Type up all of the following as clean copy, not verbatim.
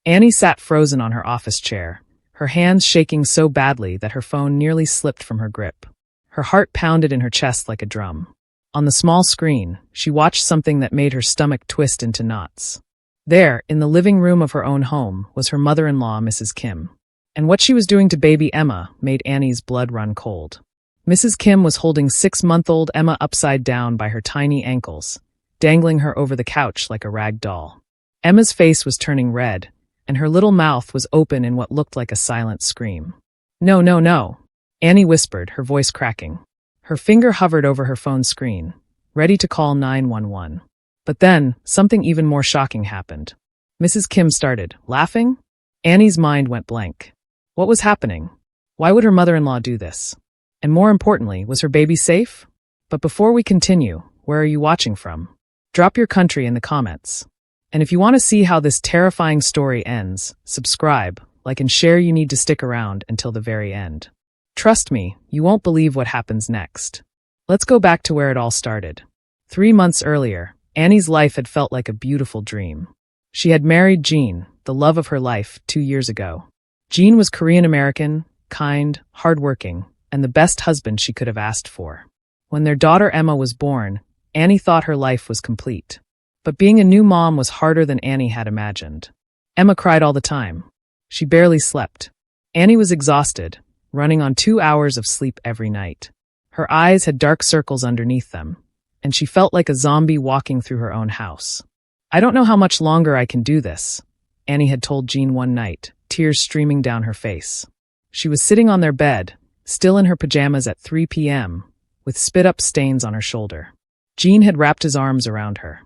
Annie sat frozen on her office chair, her hands shaking so badly that her phone nearly slipped from her grip. Her heart pounded in her chest like a drum. On the small screen, she watched something that made her stomach twist into knots. There, in the living room of her own home, was her mother-in-law, Mrs. Kim. And what she was doing to baby Emma made Annie's blood run cold. Mrs. Kim was holding 6-month-old Emma upside down by her tiny ankles, dangling her over the couch like a rag doll. Emma's face was turning red, and her little mouth was open in what looked like a silent scream. "No, no, no," Annie whispered, her voice cracking. Her finger hovered over her phone screen, ready to call 911. But then, something even more shocking happened. Mrs. Kim started laughing. Annie's mind went blank. What was happening? Why would her mother-in-law do this? And more importantly, was her baby safe? But before we continue, where are you watching from? Drop your country in the comments. And if you want to see how this terrifying story ends, subscribe, like and share. You need to stick around until the very end. Trust me, you won't believe what happens next. Let's go back to where it all started. 3 months earlier, Annie's life had felt like a beautiful dream. She had married Jean, the love of her life, 2 years ago. Jean was Korean-American, kind, hardworking, and the best husband she could have asked for. When their daughter Emma was born, Annie thought her life was complete. But being a new mom was harder than Annie had imagined. Emma cried all the time. She barely slept. Annie was exhausted, running on 2 hours of sleep every night. Her eyes had dark circles underneath them, and she felt like a zombie walking through her own house. "I don't know how much longer I can do this," Annie had told Jean one night, tears streaming down her face. She was sitting on their bed, still in her pajamas at 3 p.m., with spit-up stains on her shoulder. Jean had wrapped his arms around her.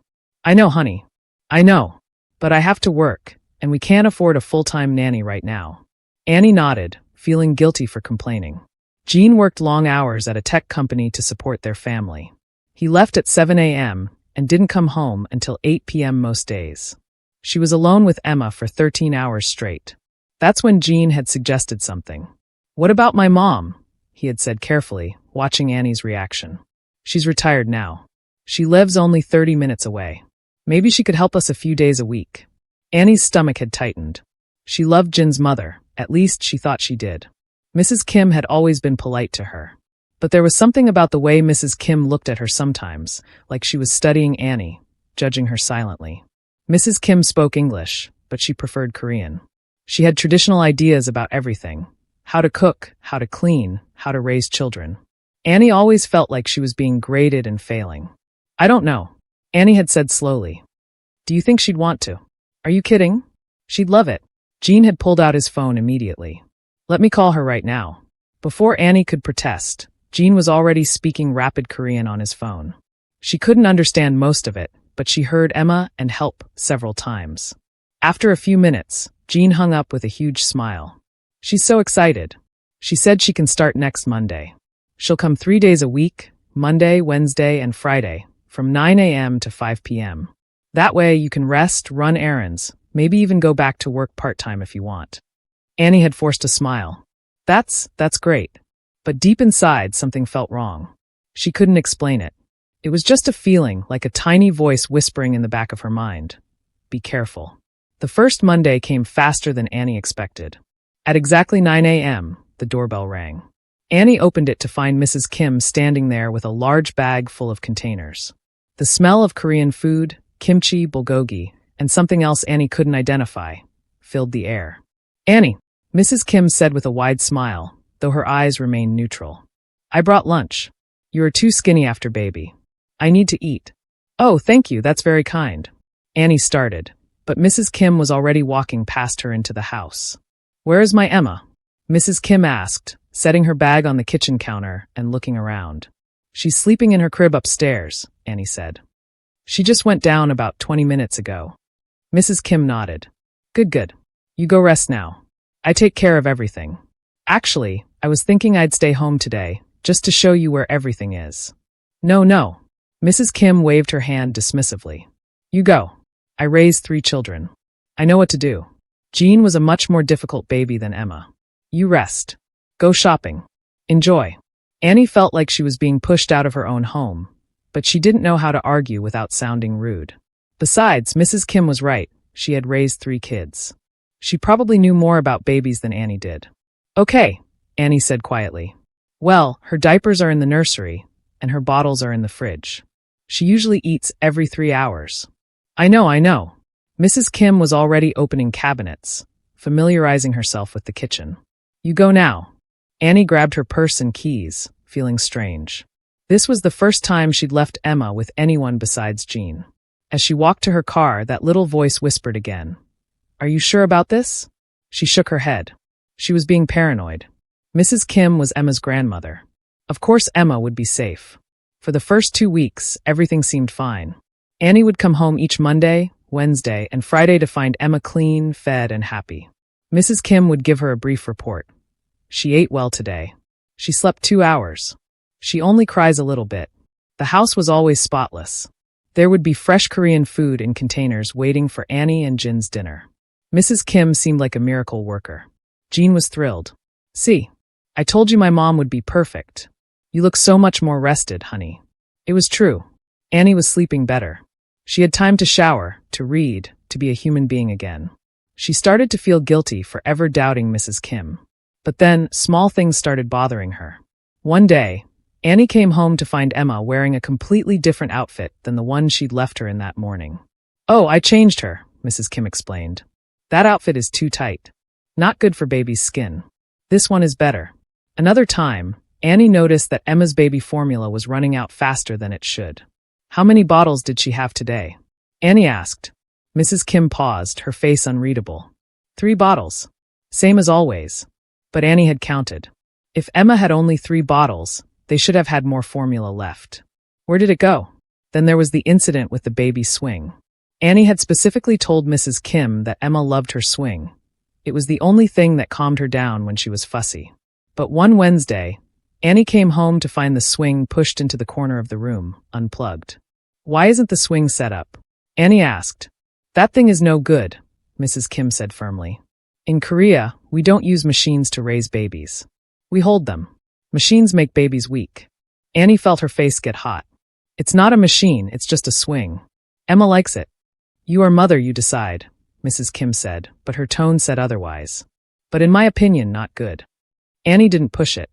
"I know, honey. I know. But I have to work, and we can't afford a full-time nanny right now." Annie nodded, feeling guilty for complaining. Jean worked long hours at a tech company to support their family. He left at 7 a.m. and didn't come home until 8 p.m. most days. She was alone with Emma for 13 hours straight. That's when Jean had suggested something. "What about my mom?" he had said carefully, watching Annie's reaction. "She's retired now. She lives only 30 minutes away. Maybe she could help us a few days a week." Annie's stomach had tightened. She loved Jin's mother, at least she thought she did. Mrs. Kim had always been polite to her. But there was something about the way Mrs. Kim looked at her sometimes, like she was studying Annie, judging her silently. Mrs. Kim spoke English, but she preferred Korean. She had traditional ideas about everything: how to cook, how to clean, how to raise children. Annie always felt like she was being graded and failing. "I don't know," Annie had said slowly. "Do you think she'd want to?" "Are you kidding? She'd love it." Jean had pulled out his phone immediately. "Let me call her right now." Before Annie could protest, Jean was already speaking rapid Korean on his phone. She couldn't understand most of it, but she heard Emma and help several times. After a few minutes, Jean hung up with a huge smile. "She's so excited. She said she can start next Monday. She'll come 3 days a week, Monday, Wednesday, and Friday, from 9 a.m. to 5 p.m. That way you can rest, run errands, maybe even go back to work part-time if you want." Annie had forced a smile. That's great. But deep inside, something felt wrong. She couldn't explain it. It was just a feeling, like a tiny voice whispering in the back of her mind. Be careful. The first Monday came faster than Annie expected. At exactly 9 a.m., the doorbell rang. Annie opened it to find Mrs. Kim standing there with a large bag full of containers. The smell of Korean food, kimchi, bulgogi, and something else Annie couldn't identify, filled the air. "Annie," Mrs. Kim said with a wide smile, though her eyes remained neutral. "I brought lunch. You are too skinny after baby. I need to eat." "Oh, thank you, that's very kind." Annie started, but Mrs. Kim was already walking past her into the house. "Where is my Emma?" Mrs. Kim asked, setting her bag on the kitchen counter and looking around. "She's sleeping in her crib upstairs," Annie said. "She just went down about 20 minutes ago." Mrs. Kim nodded. Good. You go rest now. I take care of everything. Actually, I was thinking I'd stay home today, just to show you where everything is." No. Mrs. Kim waved her hand dismissively. "You go. I raised 3 children. I know what to do." Jean was a much more difficult baby than Emma. "You rest. Go shopping. Enjoy." Annie felt like she was being pushed out of her own home, but she didn't know how to argue without sounding rude. Besides, Mrs. Kim was right. She had raised 3 kids. She probably knew more about babies than Annie did. Okay, Annie said quietly. Well, her diapers are in the nursery, and her bottles are in the fridge. She usually eats every 3 hours. I know. Mrs. Kim was already opening cabinets, familiarizing herself with the kitchen. You go now. Annie grabbed her purse and keys, feeling strange. This was the first time she'd left Emma with anyone besides Jean. As she walked to her car, that little voice whispered again. Are you sure about this? She shook her head. She was being paranoid. Mrs. Kim was Emma's grandmother. Of course Emma would be safe. For the first 2 weeks, everything seemed fine. Annie would come home each Monday, Wednesday, and Friday to find Emma clean, fed, and happy. Mrs. Kim would give her a brief report. She ate well today. She slept 2 hours. She only cries a little bit. The house was always spotless. There would be fresh Korean food in containers waiting for Annie and Jin's dinner. Mrs. Kim seemed like a miracle worker. Jean was thrilled. See, I told you my mom would be perfect. You look so much more rested, honey. It was true. Annie was sleeping better. She had time to shower, to read, to be a human being again. She started to feel guilty for ever doubting Mrs. Kim. But then, small things started bothering her. One day, Annie came home to find Emma wearing a completely different outfit than the one she'd left her in that morning. Oh, I changed her, Mrs. Kim explained. That outfit is too tight. Not good for baby's skin. This one is better. Another time, Annie noticed that Emma's baby formula was running out faster than it should. How many bottles did she have today? Annie asked. Mrs. Kim paused, her face unreadable. 3 bottles. Same as always. But Annie had counted. If Emma had only 3 bottles, they should have had more formula left. Where did it go? Then there was the incident with the baby swing. Annie had specifically told Mrs. Kim that Emma loved her swing. It was the only thing that calmed her down when she was fussy. But one Wednesday, Annie came home to find the swing pushed into the corner of the room, unplugged. Why isn't the swing set up? Annie asked. That thing is no good, Mrs. Kim said firmly. In Korea, we don't use machines to raise babies. We hold them. Machines make babies weak. Annie felt her face get hot. It's not a machine, it's just a swing. Emma likes it. You are mother, you decide, Mrs. Kim said, but her tone said otherwise. But in my opinion, not good. Annie didn't push it.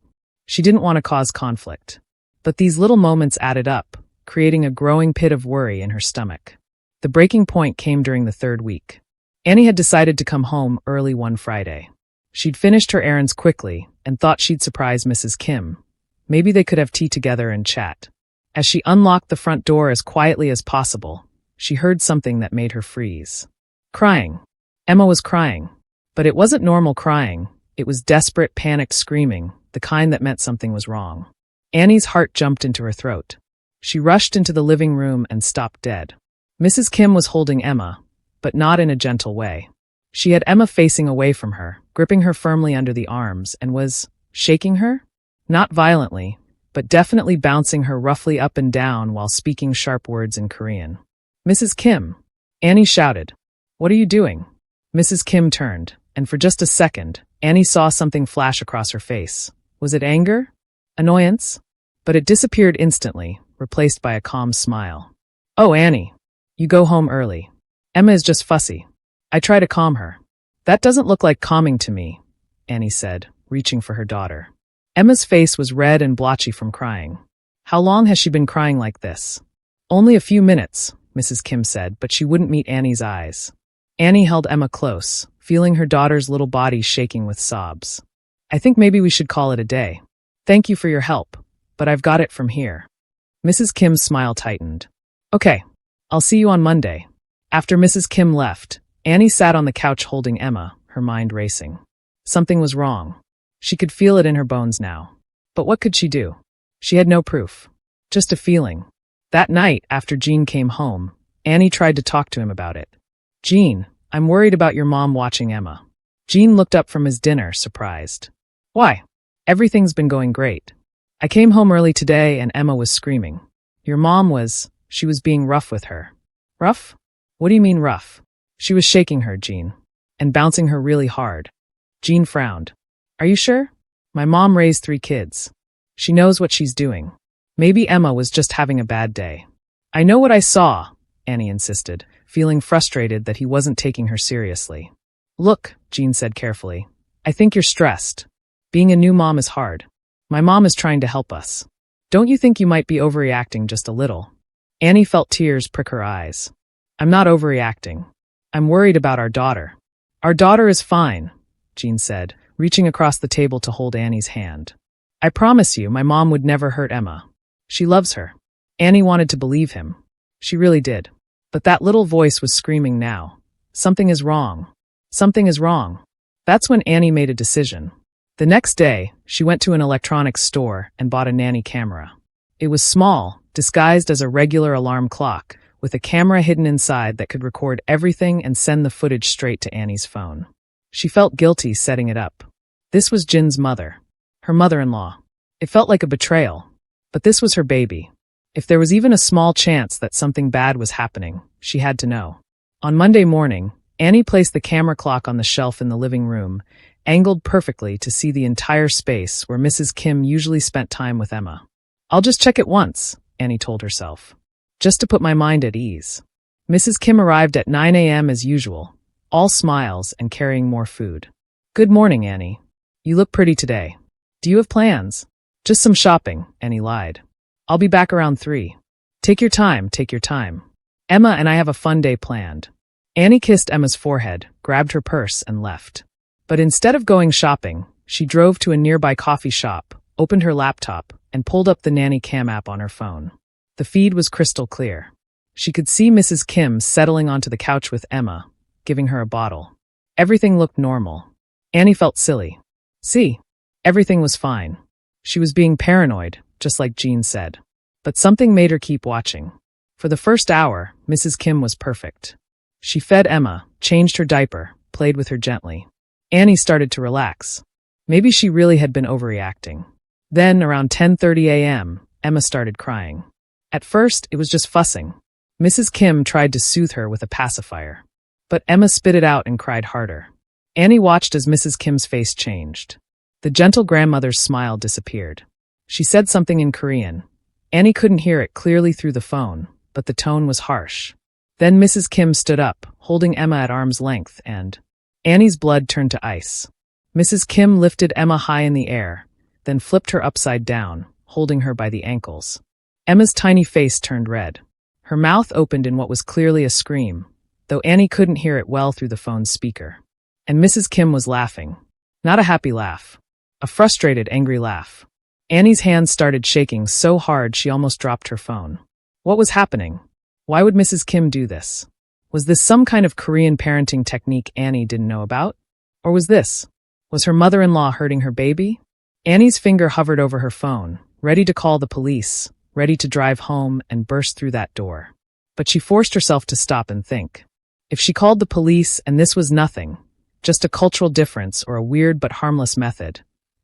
She didn't want to cause conflict. But these little moments added up, creating a growing pit of worry in her stomach. The breaking point came during the 3rd week. Annie had decided to come home early one Friday. She'd finished her errands quickly and thought she'd surprise Mrs. Kim. Maybe they could have tea together and chat. As she unlocked the front door as quietly as possible, she heard something that made her freeze. Crying. Emma was crying. But it wasn't normal crying. It was desperate, panicked screaming, the kind that meant something was wrong. Annie's heart jumped into her throat. She rushed into the living room and stopped dead. Mrs. Kim was holding Emma, but not in a gentle way. She had Emma facing away from her, gripping her firmly under the arms, and was shaking her? Not violently, but definitely bouncing her roughly up and down while speaking sharp words in Korean. Mrs. Kim! Annie shouted. What are you doing? Mrs. Kim turned, and for just a second, Annie saw something flash across her face. Was it anger? Annoyance? But it disappeared instantly, replaced by a calm smile. Oh, Annie. You go home early. Emma is just fussy. I try to calm her. That doesn't look like calming to me, Annie said, reaching for her daughter. Emma's face was red and blotchy from crying. How long has she been crying like this? Only a few minutes, Mrs. Kim said, but she wouldn't meet Annie's eyes. Annie held Emma close, feeling her daughter's little body shaking with sobs. I think maybe we should call it a day. Thank you for your help, but I've got it from here. Mrs. Kim's smile tightened. Okay, I'll see you on Monday. After Mrs. Kim left, Annie sat on the couch holding Emma, her mind racing. Something was wrong. She could feel it in her bones now. But what could she do? She had no proof. Just a feeling. That night, after Jean came home, Annie tried to talk to him about it. Jean, I'm worried about your mom watching Emma. Jean looked up from his dinner, surprised. Why? Everything's been going great. I came home early today and Emma was screaming. Your mom she was being rough with her. Rough? What do you mean rough? She was shaking her, Jean, and bouncing her really hard. Jean frowned. Are you sure? My mom raised 3 kids. She knows what she's doing. Maybe Emma was just having a bad day. I know what I saw, Annie insisted, feeling frustrated that he wasn't taking her seriously. Look, Jean said carefully. I think you're stressed. Being a new mom is hard. My mom is trying to help us. Don't you think you might be overreacting just a little? Annie felt tears prick her eyes. I'm not overreacting. I'm worried about our daughter. Our daughter is fine, Jean said, reaching across the table to hold Annie's hand. I promise you, my mom would never hurt Emma. She loves her. Annie wanted to believe him. She really did. But that little voice was screaming now. Something is wrong. Something is wrong. That's when Annie made a decision. The next day, she went to an electronics store and bought a Nanny camera. It was small, disguised as a regular alarm clock, with a camera hidden inside that could record everything and send the footage straight to Annie's phone. She felt guilty setting it up. This was Jin's mother. Her mother-in-law. It felt like a betrayal. But this was her baby. If there was even a small chance that something bad was happening, she had to know. On Monday morning, Annie placed the camera clock on the shelf in the living room, angled perfectly to see the entire space where Mrs. Kim usually spent time with Emma. I'll just check it once, Annie told herself. Just to put my mind at ease. Mrs. Kim arrived at 9 a.m. as usual, all smiles and carrying more food. Good morning, Annie. You look pretty today. Do you have plans? Just some shopping, Annie lied. I'll be back around 3. Take your time, take your time. Emma and I have a fun day planned. Annie kissed Emma's forehead, grabbed her purse, and left. But instead of going shopping, she drove to a nearby coffee shop, opened her laptop, and pulled up the Nanny Cam app on her phone. The feed was crystal clear. She could see Mrs. Kim settling onto the couch with Emma, giving her a bottle. Everything looked normal. Annie felt silly. See, everything was fine. She was being paranoid, just like Jean said. But something made her keep watching. For the first hour, Mrs. Kim was perfect. She fed Emma, changed her diaper, played with her gently. Annie started to relax. Maybe she really had been overreacting. Then, around 10:30 a.m., Emma started crying. At first, it was just fussing. Mrs. Kim tried to soothe her with a pacifier. But Emma spit it out and cried harder. Annie watched as Mrs. Kim's face changed. The gentle grandmother's smile disappeared. She said something in Korean. Annie couldn't hear it clearly through the phone, but the tone was harsh. Then Mrs. Kim stood up, holding Emma at arm's length, and Annie's blood turned to ice. Mrs. Kim lifted Emma high in the air, then flipped her upside down, holding her by the ankles. Emma's tiny face turned red. Her mouth opened in what was clearly a scream, though Annie couldn't hear it well through the phone's speaker. And Mrs. Kim was laughing. Not a happy laugh. A frustrated, angry laugh. Annie's hands started shaking so hard she almost dropped her phone. What was happening? Why would Mrs. Kim do this? Was this some kind of Korean parenting technique Annie didn't know about? Or was her mother-in-law hurting her baby? Annie's finger hovered over her phone, ready to call the police, ready to drive home and burst through that door. But she forced herself to stop and think. If she called the police and this was nothing, just a cultural difference or a weird but harmless method,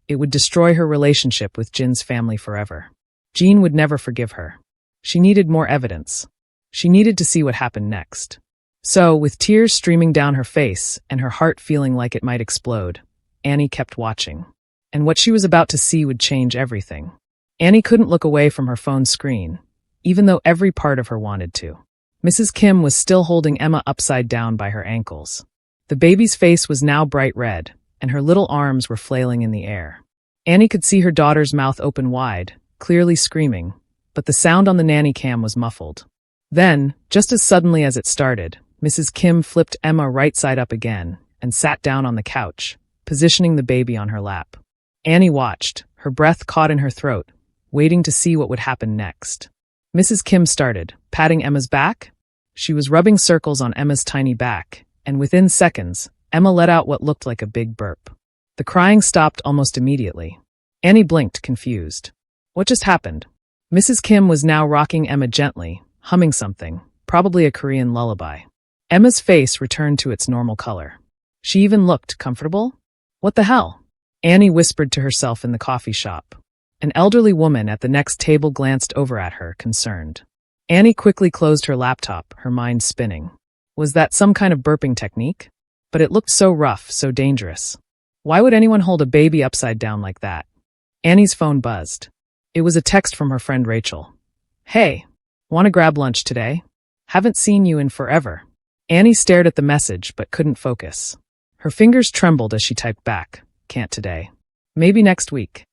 it would destroy her relationship with Jin's family forever. Jean would never forgive her. She needed more evidence. She needed to see what happened next. So, with tears streaming down her face and her heart feeling like it might explode, Annie kept watching. And what she was about to see would change everything. Annie couldn't look away from her phone screen, even though every part of her wanted to. Mrs. Kim was still holding Emma upside down by her ankles. The baby's face was now bright red, and her little arms were flailing in the air. Annie could see her daughter's mouth open wide, clearly screaming, but the sound on the Nanny Cam was muffled. Then, just as suddenly as it started, Mrs. Kim flipped Emma right side up again and sat down on the couch, positioning the baby on her lap. Annie watched, her breath caught in her throat, waiting to see what would happen next. Mrs. Kim started, patting Emma's back. She was rubbing circles on Emma's tiny back, and within seconds, Emma let out what looked like a big burp. The crying stopped almost immediately. Annie blinked, confused. What just happened? Mrs. Kim was now rocking Emma gently, humming something, probably a Korean lullaby. Emma's face returned to its normal color. She even looked comfortable. What the hell? Annie whispered to herself in the coffee shop. An elderly woman at the next table glanced over at her, concerned. Annie quickly closed her laptop, her mind spinning. Was that some kind of burping technique? But it looked so rough, so dangerous. Why would anyone hold a baby upside down like that? Annie's phone buzzed. It was a text from her friend Rachel. Hey, want to grab lunch today? Haven't seen you in forever. Annie stared at the message but couldn't focus. Her fingers trembled as she typed back, "Can't today. Maybe next week."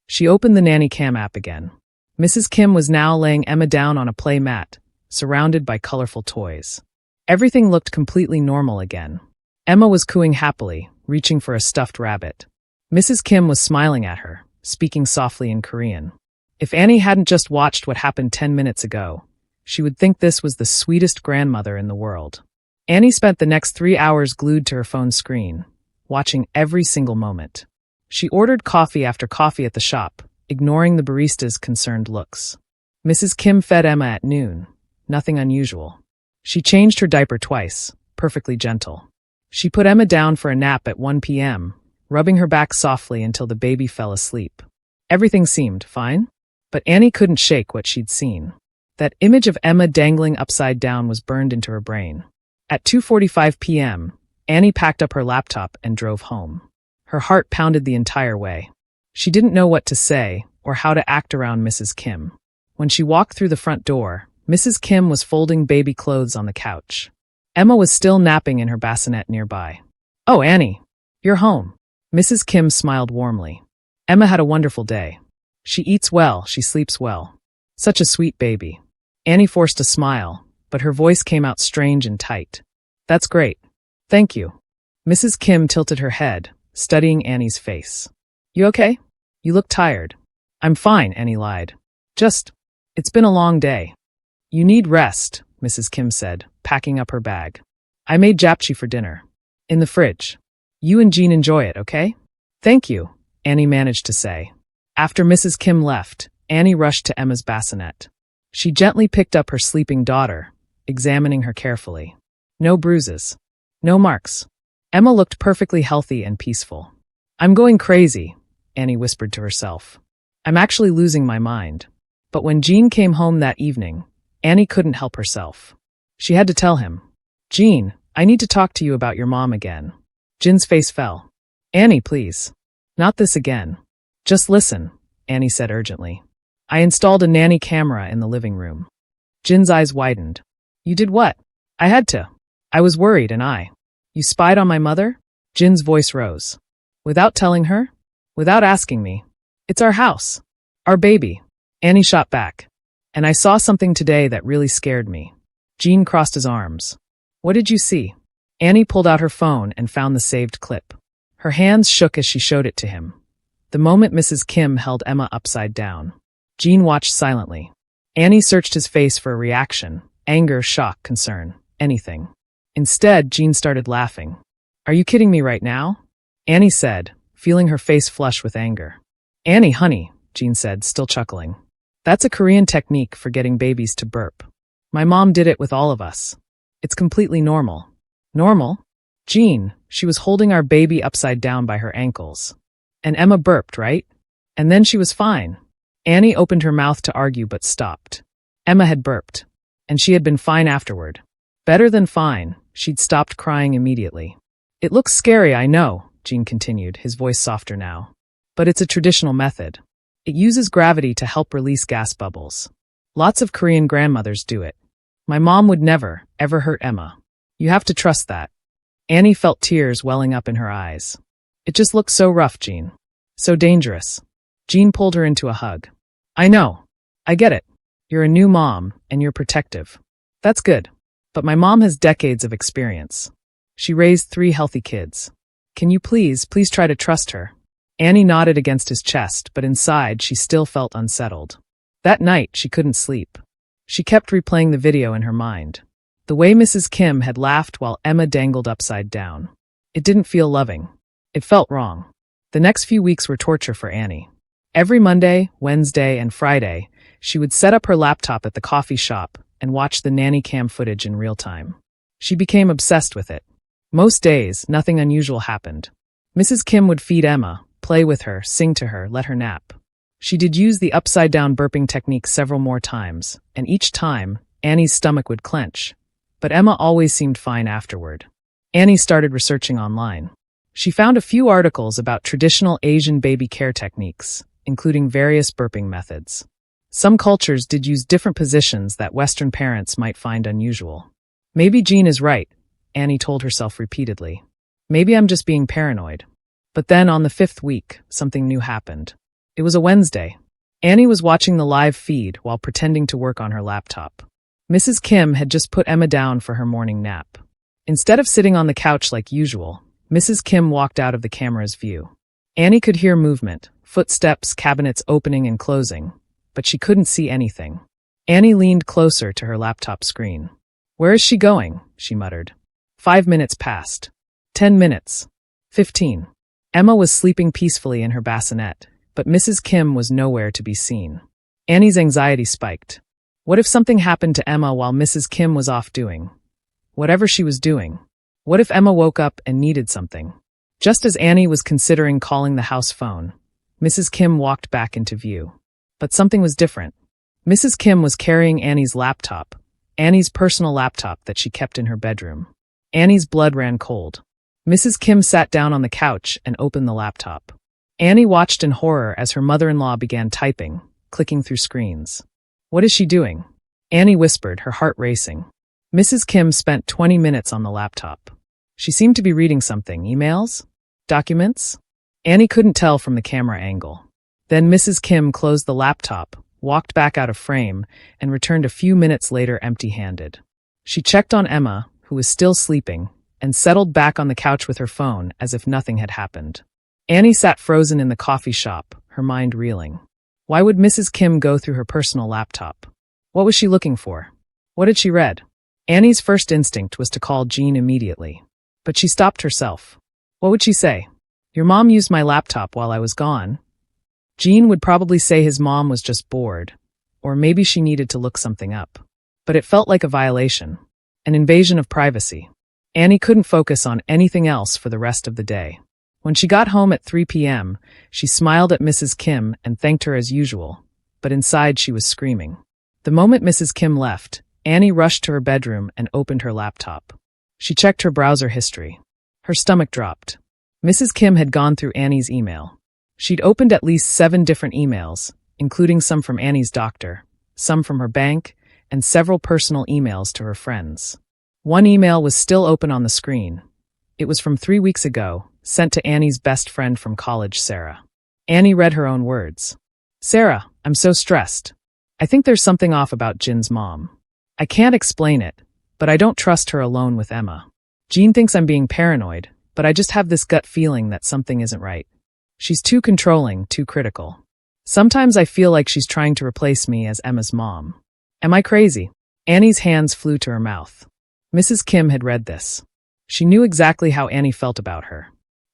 She opened the Nanny Cam app again. Mrs. Kim was now laying Emma down on a play mat, surrounded by colorful toys. Everything looked completely normal again. Emma was cooing happily, reaching for a stuffed rabbit. Mrs. Kim was smiling at her, speaking softly in Korean. If Annie hadn't just watched what happened 10 minutes ago, she would think this was the sweetest grandmother in the world. Annie spent the next 3 hours glued to her phone screen, watching every single moment. She ordered coffee after coffee at the shop, ignoring the barista's concerned looks. Mrs. Kim fed Emma at noon, nothing unusual. She changed her diaper twice, perfectly gentle. She put Emma down for a nap at 1 p.m., rubbing her back softly until the baby fell asleep. Everything seemed fine, but Annie couldn't shake what she'd seen. That image of Emma dangling upside down was burned into her brain. At 2:45 p.m., Annie packed up her laptop and drove home. Her heart pounded the entire way. She didn't know what to say or how to act around Mrs. Kim. When she walked through the front door, Mrs. Kim was folding baby clothes on the couch. Emma was still napping in her bassinet nearby. "Oh, Annie, you're home." Mrs. Kim smiled warmly. Emma had a wonderful day. "She eats well, she sleeps well. Such a sweet baby." Annie forced a smile, but her voice came out strange and tight. "That's great. Thank you." Mrs. Kim tilted her head, studying Annie's face. "You okay? You look tired." "I'm fine," Annie lied. It's been a long day." "You need rest," Mrs. Kim said, packing up her bag. "I made japchae for dinner. In the fridge. You and Jean enjoy it, okay?" "Thank you," Annie managed to say. After Mrs. Kim left, Annie rushed to Emma's bassinet. She gently picked up her sleeping daughter, examining her carefully. No bruises. No marks. Emma looked perfectly healthy and peaceful. "I'm going crazy," Annie whispered to herself. "I'm actually losing my mind." But when Jean came home that evening, Annie couldn't help herself. She had to tell him, "Jean, I need to talk to you about your mom again." Jin's face fell. "Annie, please. Not this again." "Just listen," Annie said urgently. "I installed a nanny camera in the living room." Jin's eyes widened. "You did what?" "I had to. I was worried and You spied on my mother?" Jin's voice rose. "Without telling her? Without asking me? It's our house. Our baby." Annie shot back. "And I saw something today that really scared me." Jean crossed his arms. "What did you see?" Annie pulled out her phone and found the saved clip. Her hands shook as she showed it to him. The moment Mrs. Kim held Emma upside down. Jean watched silently. Annie searched his face for a reaction: anger, shock, concern, anything. Instead, Jean started laughing. "Are you kidding me right now?" Annie said, feeling her face flush with anger. "Annie, honey," Jean said, still chuckling. "That's a Korean technique for getting babies to burp. My mom did it with all of us. It's completely normal." "Normal?" "Jean, she was holding our baby upside down by her ankles. And Emma burped, right? And then she was fine." Annie opened her mouth to argue but stopped. Emma had burped. And she had been fine afterward. Better than fine, she'd stopped crying immediately. "It looks scary, I know," Jean continued, his voice softer now. "But it's a traditional method. It uses gravity to help release gas bubbles. Lots of Korean grandmothers do it. My mom would never, ever hurt Emma. You have to trust that." Annie felt tears welling up in her eyes. "It just looks so rough, Jean. So dangerous." Jean pulled her into a hug. "I know. I get it. You're a new mom, and you're protective. That's good. But my mom has decades of experience. She raised 3 healthy kids. Can you please try to trust her?" Annie nodded against his chest, but inside she still felt unsettled. That night, she couldn't sleep. She kept replaying the video in her mind. The way Mrs. Kim had laughed while Emma dangled upside down. It didn't feel loving. It felt wrong. The next few weeks were torture for Annie. Every Monday, Wednesday, and Friday, she would set up her laptop at the coffee shop and watch the nanny cam footage in real time. She became obsessed with it. Most days, nothing unusual happened. Mrs. Kim would feed Emma, play with her, sing to her, let her nap. She did use the upside-down burping technique several more times, and each time, Annie's stomach would clench. But Emma always seemed fine afterward. Annie started researching online. She found a few articles about traditional Asian baby care techniques, including various burping methods. Some cultures did use different positions that Western parents might find unusual. Maybe Jean is right, Annie told herself repeatedly. Maybe I'm just being paranoid. But then on the 5th week, something new happened. It was a Wednesday. Annie was watching the live feed while pretending to work on her laptop. Mrs. Kim had just put Emma down for her morning nap. Instead of sitting on the couch like usual, Mrs. Kim walked out of the camera's view. Annie could hear movement, footsteps, cabinets opening and closing, but she couldn't see anything. Annie leaned closer to her laptop screen. "Where is she going?" she muttered. 5 minutes passed. 10 minutes. 15. Emma was sleeping peacefully in her bassinet, but Mrs. Kim was nowhere to be seen. Annie's anxiety spiked. What if something happened to Emma while Mrs. Kim was off doing whatever she was doing? What if Emma woke up and needed something? Just as Annie was considering calling the house phone, Mrs. Kim walked back into view. But something was different. Mrs. Kim was carrying Annie's laptop, Annie's personal laptop that she kept in her bedroom. Annie's blood ran cold. Mrs. Kim sat down on the couch and opened the laptop. Annie watched in horror as her mother-in-law began typing, clicking through screens. "What is she doing?" Annie whispered, her heart racing. Mrs. Kim spent 20 minutes on the laptop. She seemed to be reading something. Emails? Documents? Annie couldn't tell from the camera angle. Then Mrs. Kim closed the laptop, walked back out of frame, and returned a few minutes later empty-handed. She checked on Emma, who was still sleeping, and settled back on the couch with her phone as if nothing had happened. Annie sat frozen in the coffee shop, her mind reeling. Why would Mrs. Kim go through her personal laptop? What was she looking for? What had she read? Annie's first instinct was to call Jean immediately. But she stopped herself. What would she say? "Your mom used my laptop while I was gone." Jean would probably say his mom was just bored, or maybe she needed to look something up. But it felt like a violation, an invasion of privacy. Annie couldn't focus on anything else for the rest of the day. When she got home at 3 p.m., she smiled at Mrs. Kim and thanked her as usual, but inside she was screaming. The moment Mrs. Kim left, Annie rushed to her bedroom and opened her laptop. She checked her browser history. Her stomach dropped. Mrs. Kim had gone through Annie's email. She'd opened at least 7 different emails, including some from Annie's doctor, some from her bank, and several personal emails to her friends. One email was still open on the screen. It was from 3 weeks ago, sent to Annie's best friend from college, Sarah. Annie read her own words. "Sarah, I'm so stressed. I think there's something off about Jin's mom. I can't explain it, but I don't trust her alone with Emma. Jean thinks I'm being paranoid, but I just have this gut feeling that something isn't right. She's too controlling, too critical. Sometimes I feel like she's trying to replace me as Emma's mom. Am I crazy?" Annie's hands flew to her mouth. Mrs. Kim had read this. She knew exactly how Annie felt about her.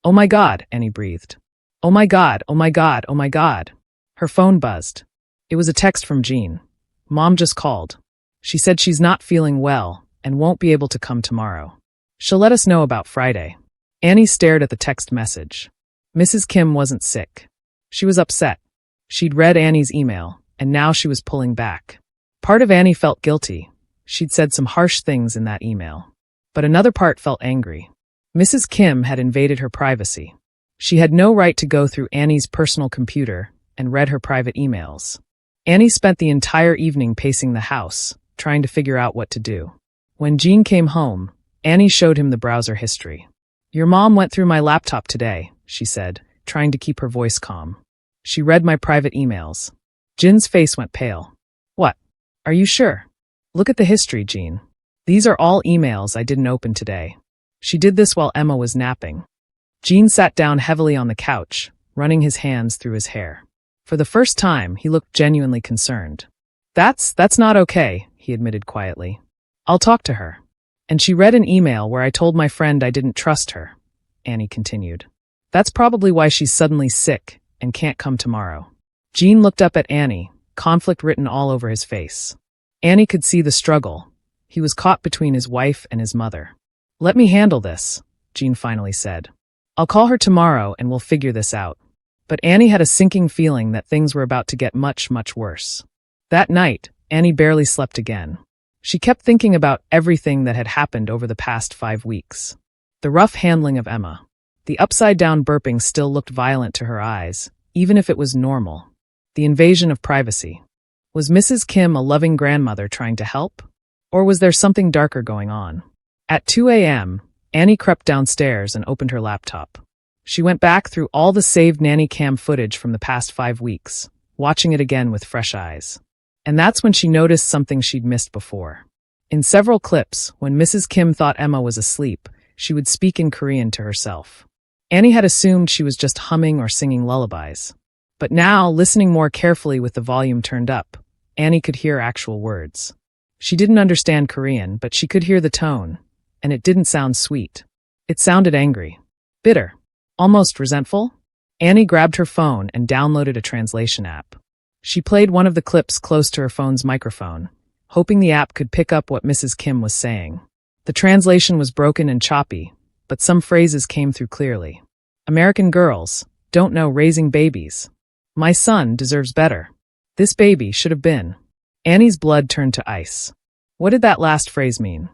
"Oh my God," Annie breathed. "Oh my God, oh my God, oh my God." Her phone buzzed. It was a text from Jean. "Mom just called. She said she's not feeling well and won't be able to come tomorrow. She'll let us know about Friday." Annie stared at the text message. Mrs. Kim wasn't sick. She was upset. She'd read Annie's email, and now she was pulling back. Part of Annie felt guilty. She'd said some harsh things in that email. But another part felt angry. Mrs. Kim had invaded her privacy. She had no right to go through Annie's personal computer and read her private emails. Annie spent the entire evening pacing the house, trying to figure out what to do. When Jean came home, Annie showed him the browser history. "Your mom went through my laptop today," she said, trying to keep her voice calm. "She read my private emails." Jin's face went pale. "What? Are you sure? Look at the history, Jean. These are all emails I didn't open today. She did this while Emma was napping." Jean sat down heavily on the couch, running his hands through his hair. For the first time, he looked genuinely concerned. That's not okay," he admitted quietly. "I'll talk to her." "And she read an email where I told my friend I didn't trust her," Annie continued. "That's probably why she's suddenly sick and can't come tomorrow." Jean looked up at Annie, conflict written all over his face. Annie could see the struggle. He was caught between his wife and his mother. "Let me handle this," Jean finally said. "I'll call her tomorrow and we'll figure this out." But Annie had a sinking feeling that things were about to get much, much worse. That night, Annie barely slept again. She kept thinking about everything that had happened over the past 5 weeks. The rough handling of Emma. The upside-down burping still looked violent to her eyes, even if it was normal. The invasion of privacy. Was Mrs. Kim a loving grandmother trying to help? Or was there something darker going on? At 2 a.m., Annie crept downstairs and opened her laptop. She went back through all the saved nanny cam footage from the past 5 weeks, watching it again with fresh eyes. And that's when she noticed something she'd missed before. In several clips, when Mrs. Kim thought Emma was asleep, she would speak in Korean to herself. Annie had assumed she was just humming or singing lullabies. But now, listening more carefully with the volume turned up, Annie could hear actual words. She didn't understand Korean, but she could hear the tone, and it didn't sound sweet. It sounded angry, bitter, almost resentful. Annie grabbed her phone and downloaded a translation app. She played one of the clips close to her phone's microphone, hoping the app could pick up what Mrs. Kim was saying. The translation was broken and choppy, but some phrases came through clearly. American girls don't know raising babies. My son deserves better. This baby should have been. Annie's blood turned to ice. What did that last phrase mean?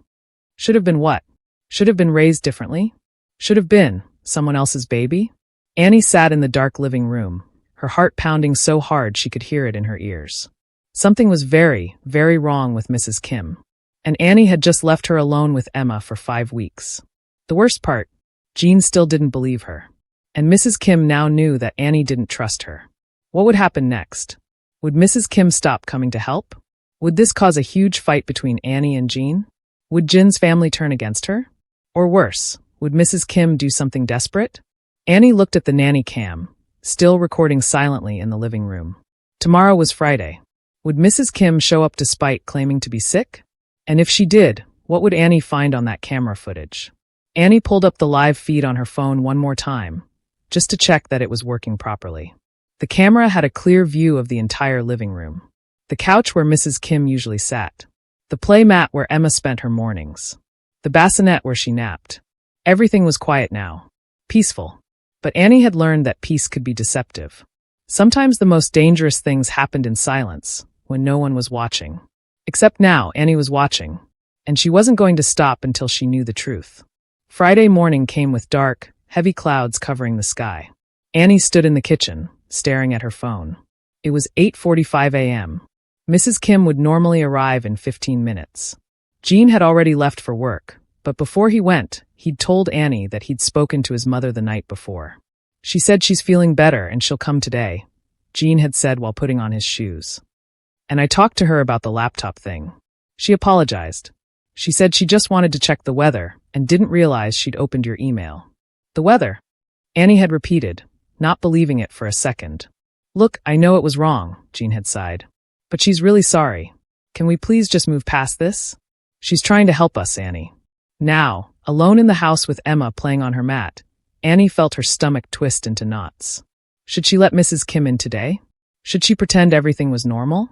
Should have been what? Should have been raised differently? Should have been someone else's baby? Annie sat in the dark living room, her heart pounding so hard she could hear it in her ears. Something was very, very wrong with Mrs. Kim. And Annie had just left her alone with Emma for 5 weeks. The worst part, Jean still didn't believe her. And Mrs. Kim now knew that Annie didn't trust her. What would happen next? Would Mrs. Kim stop coming to help? Would this cause a huge fight between Annie and Jean? Would Jin's family turn against her? Or worse, would Mrs. Kim do something desperate? Annie looked at the nanny cam, still recording silently in the living room. Tomorrow was Friday. Would Mrs. Kim show up despite claiming to be sick? And if she did, what would Annie find on that camera footage? Annie pulled up the live feed on her phone one more time, just to check that it was working properly. The camera had a clear view of the entire living room. The couch where Mrs. Kim usually sat. The play mat where Emma spent her mornings. The bassinet where she napped. Everything was quiet now. Peaceful. But Annie had learned that peace could be deceptive. Sometimes the most dangerous things happened in silence, when no one was watching. Except now, Annie was watching. And she wasn't going to stop until she knew the truth. Friday morning came with dark, heavy clouds covering the sky. Annie stood in the kitchen, staring at her phone. It was 8:45 a.m. Mrs. Kim would normally arrive in 15 minutes. Jean had already left for work, but before he went, he'd told Annie that he'd spoken to his mother the night before. She said she's feeling better and she'll come today, Jean had said while putting on his shoes. And I talked to her about the laptop thing. She apologized. She said she just wanted to check the weather and didn't realize she'd opened your email. The weather? Annie had repeated, not believing it for a second. Look, I know it was wrong, Jean had sighed. But she's really sorry. Can we please just move past this? She's trying to help us, Annie. Now, alone in the house with Emma playing on her mat, Annie felt her stomach twist into knots. Should she let Mrs. Kim in today? Should she pretend everything was normal?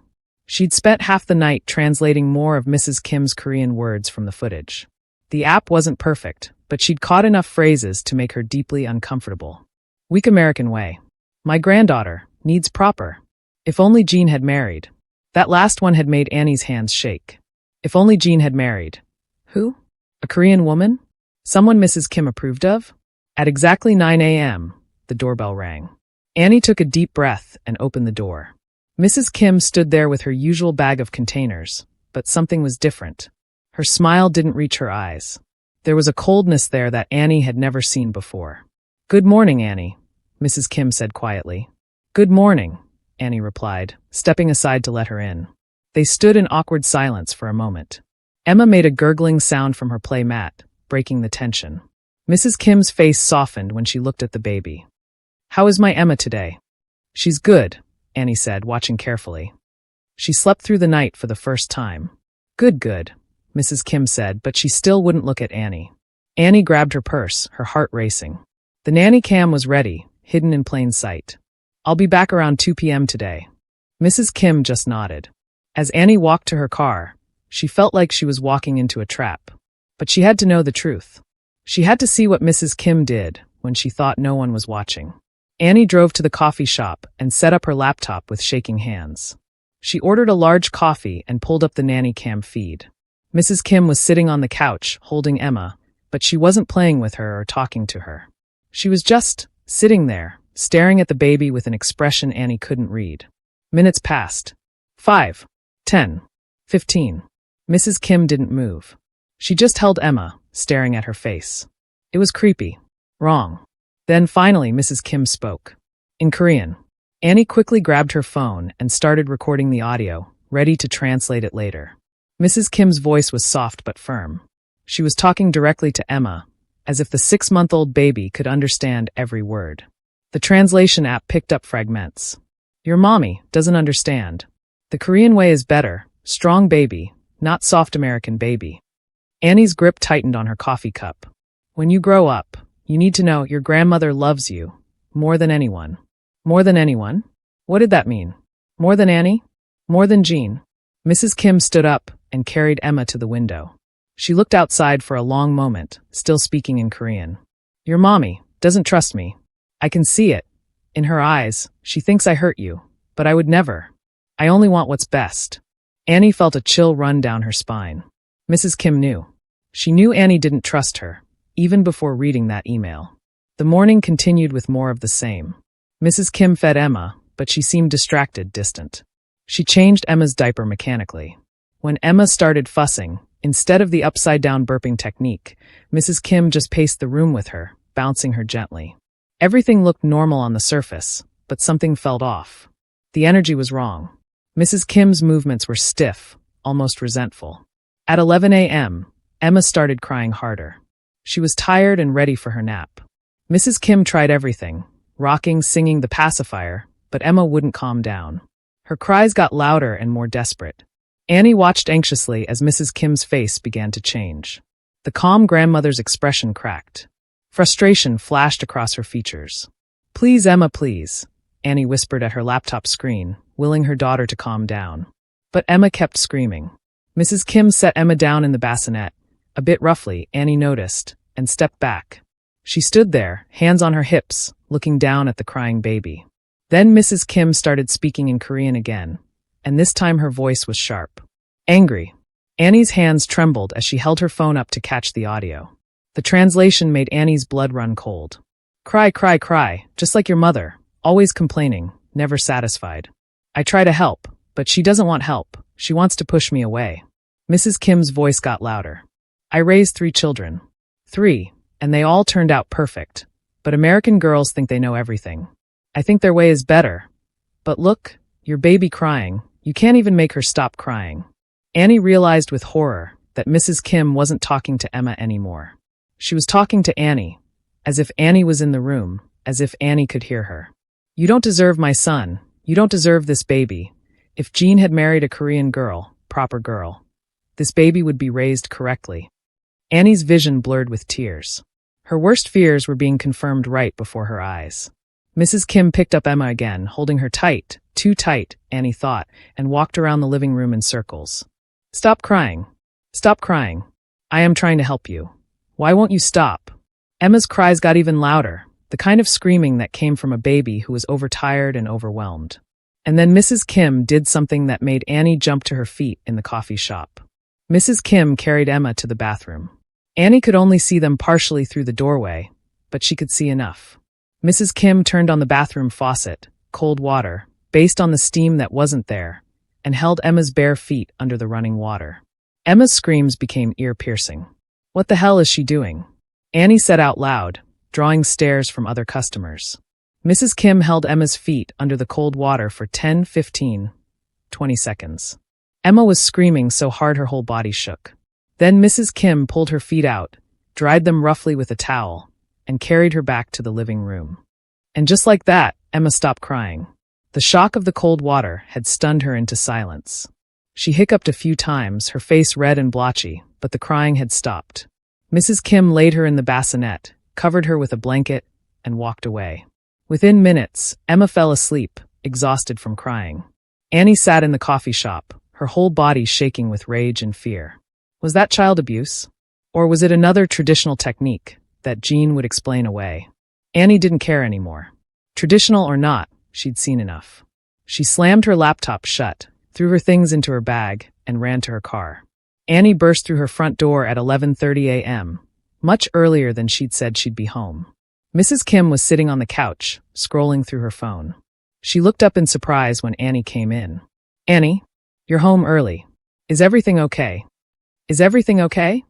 She'd spent half the night translating more of Mrs. Kim's Korean words from the footage. The app wasn't perfect, but she'd caught enough phrases to make her deeply uncomfortable. Weak American way. My granddaughter needs proper. If only Jean had married. That last one had made Annie's hands shake. If only Jean had married. Who? A Korean woman? Someone Mrs. Kim approved of? At exactly 9 a.m., the doorbell rang. Annie took a deep breath and opened the door. Mrs. Kim stood there with her usual bag of containers, but something was different. Her smile didn't reach her eyes. There was a coldness there that Annie had never seen before. Good morning, Annie, Mrs. Kim said quietly. Good morning, Annie replied, stepping aside to let her in. They stood in awkward silence for a moment. Emma made a gurgling sound from her play mat, breaking the tension. Mrs. Kim's face softened when she looked at the baby. How is my Emma today? She's good, Annie said, watching carefully. She slept through the night for the first time. Good, Mrs. Kim said, but she still wouldn't look at Annie. Annie grabbed her purse, her heart racing. The nanny cam was ready, hidden in plain sight. I'll be back around 2 p.m. today. Mrs. Kim just nodded. As Annie walked to her car, she felt like she was walking into a trap. But she had to know the truth. She had to see what Mrs. Kim did when she thought no one was watching. Annie drove to the coffee shop and set up her laptop with shaking hands. She ordered a large coffee and pulled up the nanny cam feed. Mrs. Kim was sitting on the couch, holding Emma, but she wasn't playing with her or talking to her. She was just sitting there, staring at the baby with an expression Annie couldn't read. Minutes passed. 5, 10, 15. Mrs. Kim didn't move. She just held Emma, staring at her face. It was creepy. Wrong. Then finally Mrs. Kim spoke. In Korean. Annie quickly grabbed her phone and started recording the audio, ready to translate it later. Mrs. Kim's voice was soft but firm. She was talking directly to Emma, as if the 6-month-old baby could understand every word. The translation app picked up fragments. Your mommy doesn't understand. The Korean way is better, strong baby, not soft American baby. Annie's grip tightened on her coffee cup. When you grow up, you need to know your grandmother loves you, more than anyone. More than anyone? What did that mean? More than Annie? More than Jean? Mrs. Kim stood up and carried Emma to the window. She looked outside for a long moment, still speaking in Korean. Your mommy doesn't trust me. I can see it. In her eyes, she thinks I hurt you, but I would never. I only want what's best. Annie felt a chill run down her spine. Mrs. Kim knew. She knew Annie didn't trust her, even before reading that email. The morning continued with more of the same. Mrs. Kim fed Emma, but she seemed distracted, distant. She changed Emma's diaper mechanically. When Emma started fussing, instead of the upside-down burping technique, Mrs. Kim just paced the room with her, bouncing her gently. Everything looked normal on the surface, but something felt off. The energy was wrong. Mrs. Kim's movements were stiff, almost resentful. At 11 a.m., Emma started crying harder. She was tired and ready for her nap. Mrs. Kim tried everything, rocking, singing the pacifier, but Emma wouldn't calm down. Her cries got louder and more desperate. Annie watched anxiously as Mrs. Kim's face began to change. The calm grandmother's expression cracked. Frustration flashed across her features. Please, Emma, please, Annie whispered at her laptop screen, willing her daughter to calm down. But Emma kept screaming. Mrs. Kim set Emma down in the bassinet. A bit roughly, Annie noticed, and stepped back. She stood there, hands on her hips, looking down at the crying baby. Then Mrs. Kim started speaking in Korean again, and this time her voice was sharp. Angry. Annie's hands trembled as she held her phone up to catch the audio. The translation made Annie's blood run cold. Cry, cry, cry, just like your mother, always complaining, never satisfied. I try to help, but she doesn't want help. She wants to push me away. Mrs. Kim's voice got louder. I raised 3 children. 3, and they all turned out perfect. But American girls think they know everything. I think their way is better. But look, your baby crying. You can't even make her stop crying. Annie realized with horror that Mrs. Kim wasn't talking to Emma anymore. She was talking to Annie, as if Annie was in the room, as if Annie could hear her. You don't deserve my son. You don't deserve this baby. If Jean had married a Korean girl, proper girl, this baby would be raised correctly. Annie's vision blurred with tears. Her worst fears were being confirmed right before her eyes. Mrs. Kim picked up Emma again, holding her tight, too tight, Annie thought, and walked around the living room in circles. Stop crying. Stop crying. I am trying to help you. Why won't you stop? Emma's cries got even louder, the kind of screaming that came from a baby who was overtired and overwhelmed. And then Mrs. Kim did something that made Annie jump to her feet in the coffee shop. Mrs. Kim carried Emma to the bathroom. Annie could only see them partially through the doorway, but she could see enough. Mrs. Kim turned on the bathroom faucet, cold water, based on the steam that wasn't there, and held Emma's bare feet under the running water. Emma's screams became ear-piercing. What the hell is she doing? Annie said out loud, drawing stares from other customers. Mrs. Kim held Emma's feet under the cold water for 10, 15, 20 seconds. Emma was screaming so hard her whole body shook. Then Mrs. Kim pulled her feet out, dried them roughly with a towel, and carried her back to the living room. And just like that, Emma stopped crying. The shock of the cold water had stunned her into silence. She hiccuped a few times, her face red and blotchy, but the crying had stopped. Mrs. Kim laid her in the bassinet, covered her with a blanket, and walked away. Within minutes, Emma fell asleep, exhausted from crying. Annie sat in the coffee shop, her whole body shaking with rage and fear. Was that child abuse? Or was it another traditional technique that Jean would explain away? Annie didn't care anymore. Traditional or not, she'd seen enough. She slammed her laptop shut, threw her things into her bag, and ran to her car. Annie burst through her front door at 11:30 a.m., much earlier than she'd said she'd be home. Mrs. Kim was sitting on the couch, scrolling through her phone. She looked up in surprise when Annie came in. Annie, you're home early. Is everything okay? Is everything okay?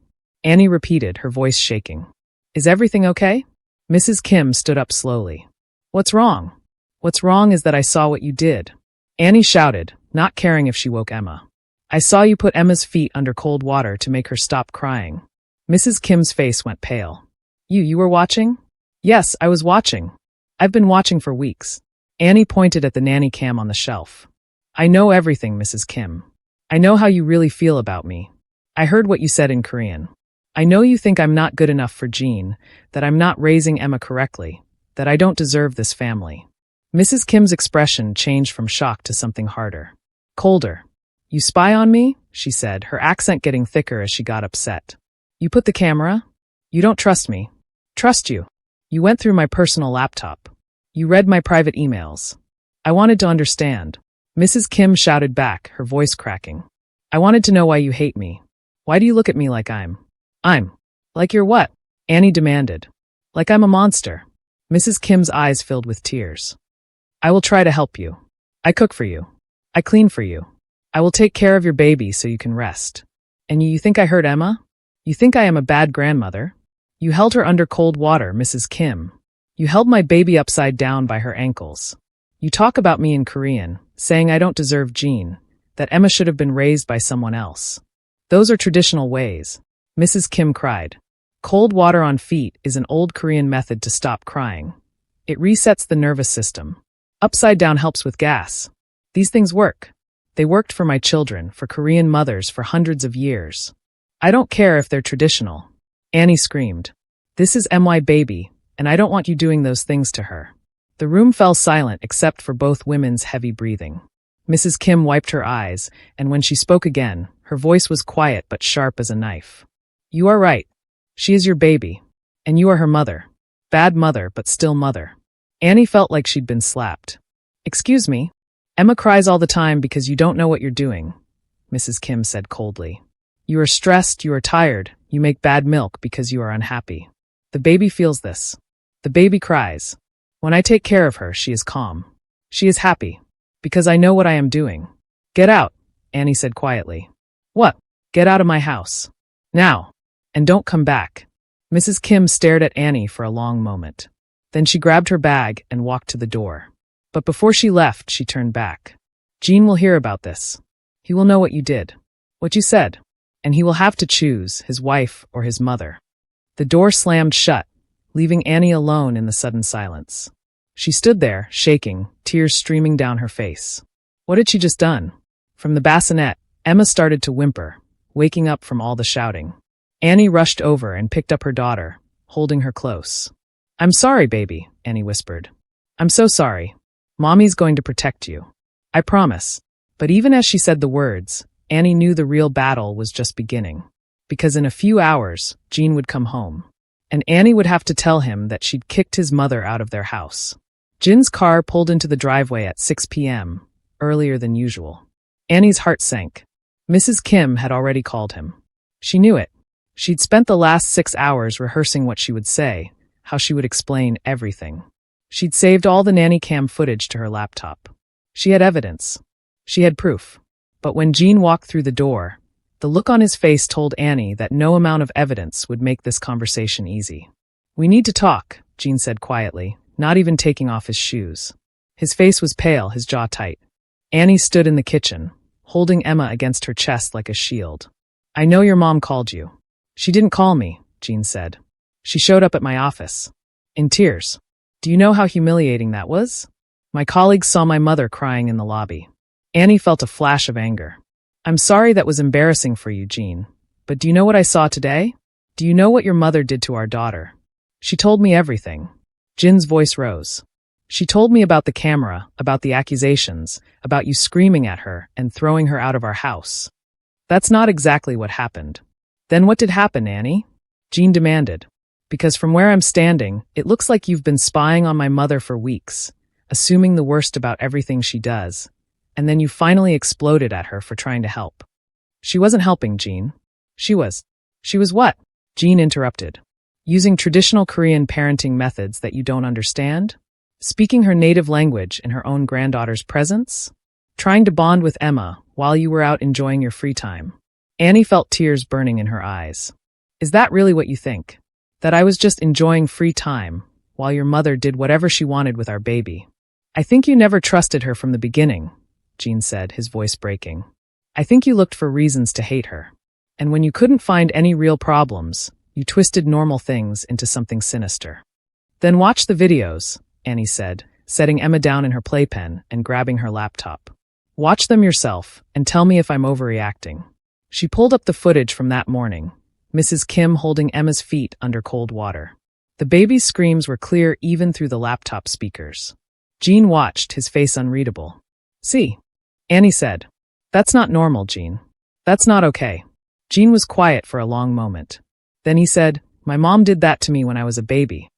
Annie repeated, her voice shaking. Is everything okay? Mrs. Kim stood up slowly. What's wrong? What's wrong is that I saw what you did. Annie shouted, not caring if she woke Emma. I saw you put Emma's feet under cold water to make her stop crying. Mrs. Kim's face went pale. You were watching? Yes, I was watching. I've been watching for weeks. Annie pointed at the nanny cam on the shelf. I know everything, Mrs. Kim. I know how you really feel about me. I heard what you said in Korean. I know you think I'm not good enough for Jean, that I'm not raising Emma correctly, that I don't deserve this family. Mrs. Kim's expression changed from shock to something harder. Colder. You spy on me? She said, her accent getting thicker as she got upset. You put the camera? You don't trust me. Trust you. You went through my personal laptop. You read my private emails. I wanted to understand. Mrs. Kim shouted back, her voice cracking. I wanted to know why you hate me. Why do you look at me like I'm? Like you're what? Annie demanded. Like I'm a monster. Mrs. Kim's eyes filled with tears. I will try to help you. I cook for you. I clean for you. I will take care of your baby so you can rest. And you think I hurt Emma? You think I am a bad grandmother? You held her under cold water, Mrs. Kim. You held my baby upside down by her ankles. You talk about me in Korean, saying I don't deserve Jean, that Emma should have been raised by someone else. Those are traditional ways. Mrs. Kim cried. Cold water on feet is an old Korean method to stop crying. It resets the nervous system. Upside down helps with gas. These things work. They worked for my children, for Korean mothers for hundreds of years. I don't care if they're traditional. Annie screamed. This is my baby, and I don't want you doing those things to her. The room fell silent except for both women's heavy breathing. Mrs. Kim wiped her eyes, and when she spoke again, her voice was quiet but sharp as a knife. You are right. She is your baby. And you are her mother. Bad mother, but still mother. Annie felt like she'd been slapped. Excuse me? Emma cries all the time because you don't know what you're doing, Mrs. Kim said coldly. You are stressed, you are tired, you make bad milk because you are unhappy. The baby feels this. The baby cries. When I take care of her, she is calm. She is happy. Because I know what I am doing. Get out, Annie said quietly. What? Get out of my house. Now. And don't come back. Mrs. Kim stared at Annie for a long moment. Then she grabbed her bag and walked to the door. But before she left, she turned back. Jean will hear about this. He will know what you did. What you said. And he will have to choose his wife or his mother. The door slammed shut, leaving Annie alone in the sudden silence. She stood there, shaking, tears streaming down her face. What had she just done? From the bassinet, Emma started to whimper, waking up from all the shouting. Annie rushed over and picked up her daughter, holding her close. I'm sorry, baby, Annie whispered. I'm so sorry. Mommy's going to protect you. I promise. But even as she said the words, Annie knew the real battle was just beginning. Because in a few hours, Jean would come home. And Annie would have to tell him that she'd kicked his mother out of their house. Jin's car pulled into the driveway at 6 p.m., earlier than usual. Annie's heart sank. Mrs. Kim had already called him. She knew it. She'd spent the last 6 hours rehearsing what she would say, how she would explain everything. She'd saved all the nanny cam footage to her laptop. She had evidence. She had proof. But when Jean walked through the door, the look on his face told Annie that no amount of evidence would make this conversation easy. We need to talk, Jean said quietly, not even taking off his shoes. His face was pale, his jaw tight. Annie stood in the kitchen, holding Emma against her chest like a shield. I know your mom called you. She didn't call me, Jean said. She showed up at my office. In tears. Do you know how humiliating that was? My colleagues saw my mother crying in the lobby. Annie felt a flash of anger. I'm sorry that was embarrassing for you, Jean. But do you know what I saw today? Do you know what your mother did to our daughter? She told me everything. Jin's voice rose. She told me about the camera, about the accusations, about you screaming at her and throwing her out of our house. That's not exactly what happened. Then what did happen, Annie? Jean demanded. Because from where I'm standing, it looks like you've been spying on my mother for weeks, assuming the worst about everything she does, and then you finally exploded at her for trying to help. She wasn't helping, Jean. She was what? Jean interrupted. Using traditional Korean parenting methods that you don't understand? Speaking her native language in her own granddaughter's presence? Trying to bond with Emma while you were out enjoying your free time? Annie felt tears burning in her eyes. Is that really what you think? That I was just enjoying free time, while your mother did whatever she wanted with our baby. I think you never trusted her from the beginning, Gene said, his voice breaking. I think you looked for reasons to hate her. And when you couldn't find any real problems, you twisted normal things into something sinister. Then watch the videos, Annie said, setting Emma down in her playpen and grabbing her laptop. Watch them yourself and tell me if I'm overreacting. She pulled up the footage from that morning, Mrs. Kim holding Emma's feet under cold water. The baby's screams were clear even through the laptop speakers. Gene watched, his face unreadable. See, Annie said. That's not normal, Gene. That's not okay. Gene was quiet for a long moment. Then he said, my mom did that to me when I was a baby.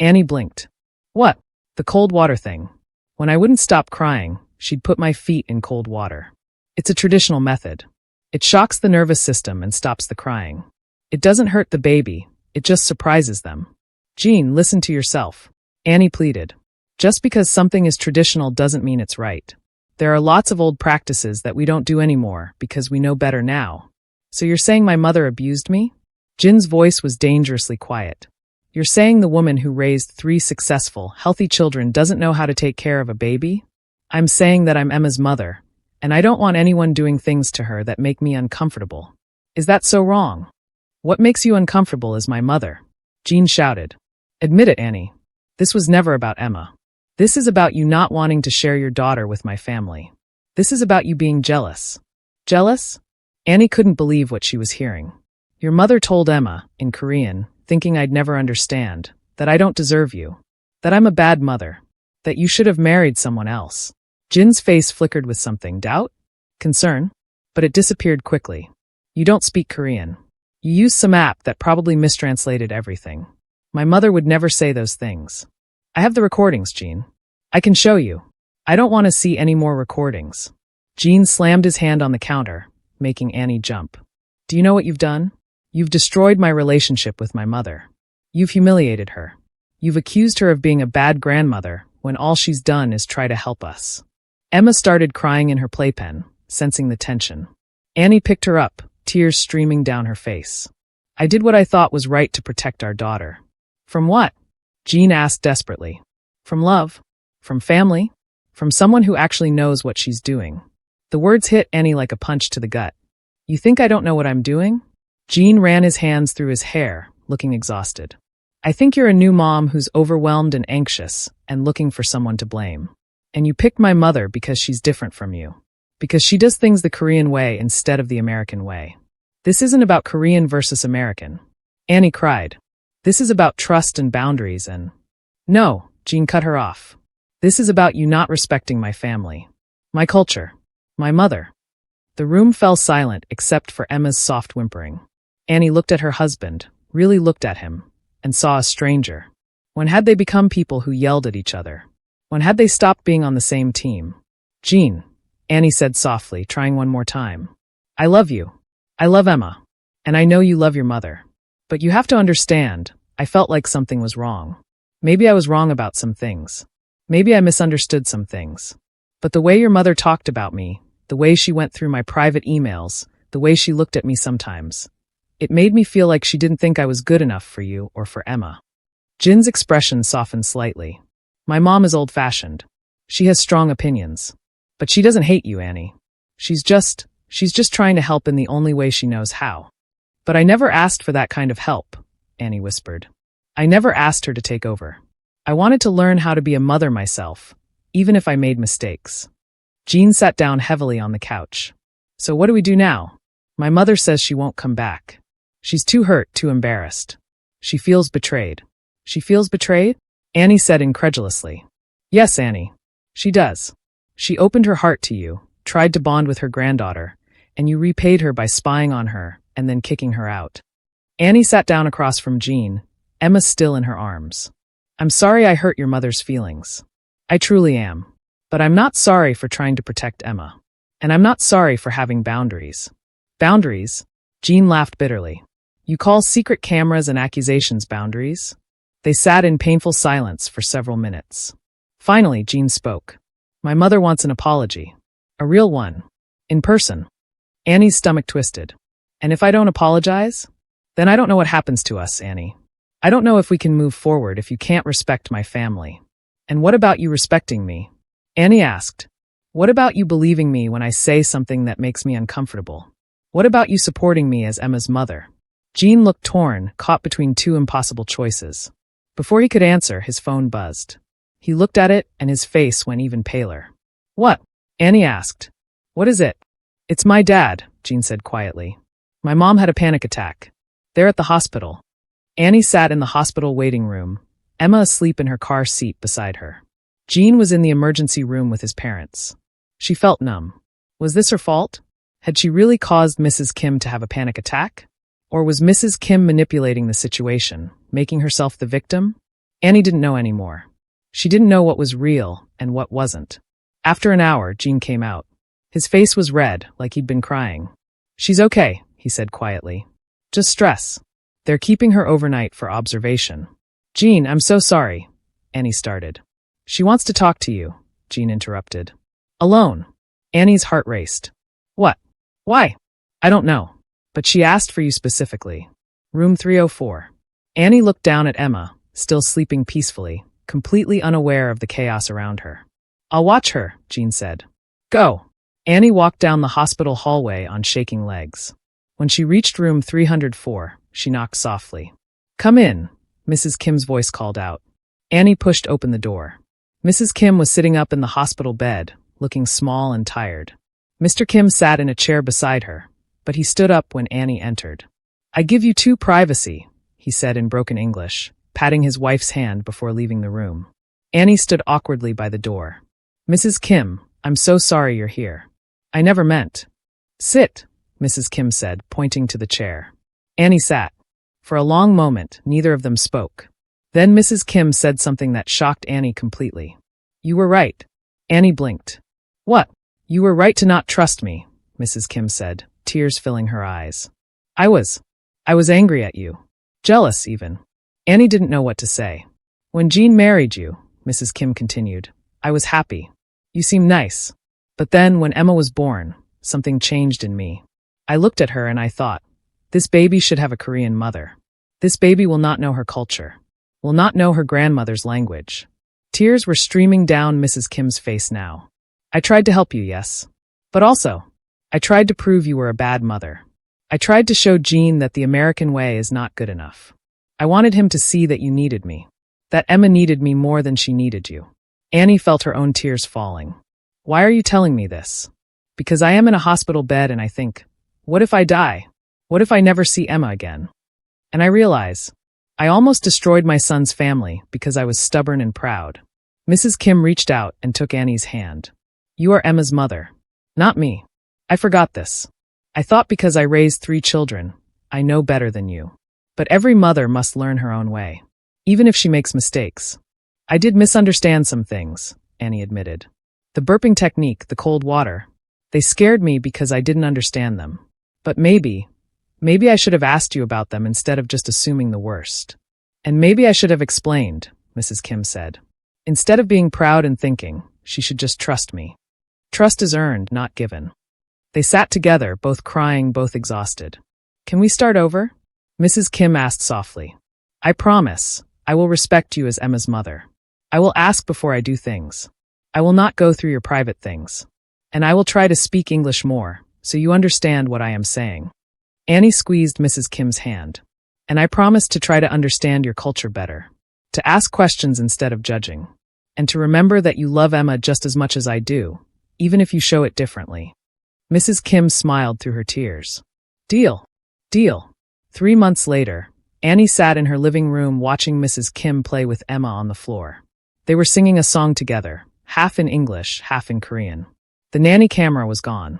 Annie blinked. What? The cold water thing. When I wouldn't stop crying, she'd put my feet in cold water. It's a traditional method. It shocks the nervous system and stops the crying. It doesn't hurt the baby, it just surprises them. Gene, listen to yourself. Annie pleaded. Just because something is traditional doesn't mean it's right. There are lots of old practices that we don't do anymore because we know better now. So you're saying my mother abused me? Jin's voice was dangerously quiet. You're saying the woman who raised 3 successful, healthy children doesn't know how to take care of a baby? I'm saying that I'm Emma's mother, and I don't want anyone doing things to her that make me uncomfortable. Is that so wrong? What makes you uncomfortable is my mother. Gene shouted. Admit it, Annie. This was never about Emma. This is about you not wanting to share your daughter with my family. This is about you being jealous. Jealous? Annie couldn't believe what she was hearing. Your mother told Emma, in Korean, thinking I'd never understand, that I don't deserve you. That I'm a bad mother. That you should have married someone else. Jin's face flickered with something, doubt? Concern? But it disappeared quickly. You don't speak Korean. You used some app that probably mistranslated everything. My mother would never say those things. I have the recordings, Gene. I can show you. I don't want to see any more recordings. Gene slammed his hand on the counter, making Annie jump. Do you know what you've done? You've destroyed my relationship with my mother. You've humiliated her. You've accused her of being a bad grandmother when all she's done is try to help us. Emma started crying in her playpen, sensing the tension. Annie picked her up, tears streaming down her face. I did what I thought was right to protect our daughter. From what? Gene asked desperately. From love? From family? From someone who actually knows what she's doing. The words hit Annie like a punch to the gut. You think I don't know what I'm doing? Gene ran his hands through his hair, looking exhausted. I think you're a new mom who's overwhelmed and anxious and looking for someone to blame. And you picked my mother because she's different from you. Because she does things the Korean way instead of the American way. This isn't about Korean versus American. Annie cried. This is about trust and boundaries and… No, Gene cut her off. This is about you not respecting my family. My culture. My mother. The room fell silent except for Emma's soft whimpering. Annie looked at her husband, really looked at him, and saw a stranger. When had they become people who yelled at each other? When had they stopped being on the same team? Gene, Annie said softly, trying one more time. I love you. I love Emma. And I know you love your mother. But you have to understand, I felt like something was wrong. Maybe I was wrong about some things. Maybe I misunderstood some things. But the way your mother talked about me, the way she went through my private emails, the way she looked at me sometimes, it made me feel like she didn't think I was good enough for you or for Emma. Jin's expression softened slightly. My mom is old-fashioned. She has strong opinions. But she doesn't hate you, Annie. She's just trying to help in the only way she knows how. But I never asked for that kind of help, Annie whispered. I never asked her to take over. I wanted to learn how to be a mother myself, even if I made mistakes. Gene sat down heavily on the couch. So what do we do now? My mother says she won't come back. She's too hurt, too embarrassed. She feels betrayed. She feels betrayed? Annie said incredulously. Yes, Annie. She does. She opened her heart to you, tried to bond with her granddaughter, and you repaid her by spying on her and then kicking her out. Annie sat down across from Gene, Emma still in her arms. I'm sorry I hurt your mother's feelings. I truly am. But I'm not sorry for trying to protect Emma. And I'm not sorry for having boundaries. Boundaries? Gene laughed bitterly. You call secret cameras and accusations boundaries? They sat in painful silence for several minutes. Finally, Gene spoke. My mother wants an apology. A real one. In person. Annie's stomach twisted. And if I don't apologize? Then I don't know what happens to us, Annie. I don't know if we can move forward if you can't respect my family. And what about you respecting me? Annie asked. What about you believing me when I say something that makes me uncomfortable? What about you supporting me as Emma's mother? Jean looked torn, caught between two impossible choices. Before he could answer, his phone buzzed. He looked at it, and his face went even paler. What? Annie asked. What is it? It's my dad, Jean said quietly. My mom had a panic attack. They're at the hospital. Annie sat in the hospital waiting room, Emma asleep in her car seat beside her. Jean was in the emergency room with his parents. She felt numb. Was this her fault? Had she really caused Mrs. Kim to have a panic attack? Or was Mrs. Kim manipulating the situation, making herself the victim? Annie didn't know anymore. She didn't know what was real and what wasn't. After an hour, Jean came out. His face was red, like he'd been crying. She's okay, he said quietly. Just stress. They're keeping her overnight for observation. Jean, I'm so sorry, Annie started. She wants to talk to you, Jean interrupted. Alone. Annie's heart raced. What? Why? I don't know. But she asked for you specifically. Room 304. Annie looked down at Emma, still sleeping peacefully, completely unaware of the chaos around her. I'll watch her, Jean said. Go. Annie walked down the hospital hallway on shaking legs. When she reached room 304, she knocked softly. Come in, Mrs. Kim's voice called out. Annie pushed open the door. Mrs. Kim was sitting up in the hospital bed, looking small and tired. Mr. Kim sat in a chair beside her, but he stood up when Annie entered. I give you two privacy, he said in broken English, patting his wife's hand before leaving the room. Annie stood awkwardly by the door. Mrs. Kim, I'm so sorry you're here. I never meant. Sit, Mrs. Kim said, pointing to the chair. Annie sat. For a long moment, neither of them spoke. Then Mrs. Kim said something that shocked Annie completely. You were right. Annie blinked. What? You were right to not trust me, Mrs. Kim said, tears filling her eyes. I was angry at you. Jealous, even. Annie didn't know what to say. When Jean married you, Mrs. Kim continued, I was happy. You seemed nice. But then, when Emma was born, something changed in me. I looked at her and I thought, this baby should have a Korean mother. This baby will not know her culture. Will not know her grandmother's language. Tears were streaming down Mrs. Kim's face now. I tried to help you, yes. But also, I tried to prove you were a bad mother. I tried to show Jean that the American way is not good enough. I wanted him to see that you needed me. That Emma needed me more than she needed you. Annie felt her own tears falling. Why are you telling me this? Because I am in a hospital bed and I think, what if I die? What if I never see Emma again? And I realize, I almost destroyed my son's family because I was stubborn and proud. Mrs. Kim reached out and took Annie's hand. You are Emma's mother. Not me. I forgot this. I thought because I raised 3 children, I know better than you. But every mother must learn her own way, even if she makes mistakes. I did misunderstand some things, Annie admitted. The burping technique, the cold water, they scared me because I didn't understand them. But maybe I should have asked you about them instead of just assuming the worst. And maybe I should have explained, Mrs. Kim said. Instead of being proud and thinking, she should just trust me. Trust is earned, not given. They sat together, both crying, both exhausted. Can we start over? Mrs. Kim asked softly. I promise, I will respect you as Emma's mother. I will ask before I do things. I will not go through your private things. And I will try to speak English more, so you understand what I am saying. Annie squeezed Mrs. Kim's hand. And I promise to try to understand your culture better. To ask questions instead of judging. And to remember that you love Emma just as much as I do, even if you show it differently. Mrs. Kim smiled through her tears. Deal. Deal. 3 months later, Annie sat in her living room watching Mrs. Kim play with Emma on the floor. They were singing a song together, half in English, half in Korean. The nanny camera was gone.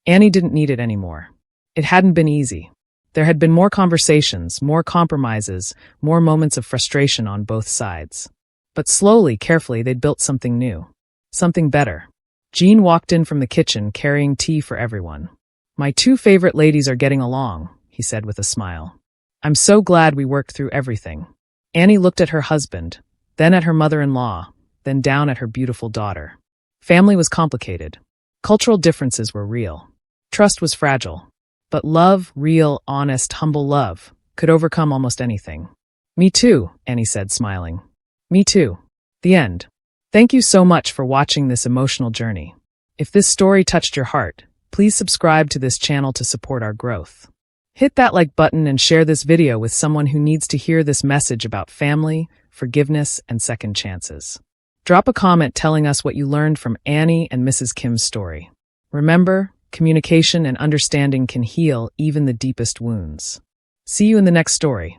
Annie didn't need it anymore. It hadn't been easy. There had been more conversations, more compromises, more moments of frustration on both sides. But slowly, carefully, they'd built something new. Something better. Jean walked in from the kitchen carrying tea for everyone. My 2 favorite ladies are getting along, he said with a smile. I'm so glad we worked through everything. Annie looked at her husband, then at her mother-in-law, then down at her beautiful daughter. Family was complicated. Cultural differences were real. Trust was fragile. But love, real, honest, humble love, could overcome almost anything. Me too, Annie said, smiling. Me too. The end. Thank you so much for watching this emotional journey. If this story touched your heart, please subscribe to this channel to support our growth. Hit that like button and share this video with someone who needs to hear this message about family, forgiveness, and second chances. Drop a comment telling us what you learned from Annie and Mrs. Kim's story. Remember, communication and understanding can heal even the deepest wounds. See you in the next story.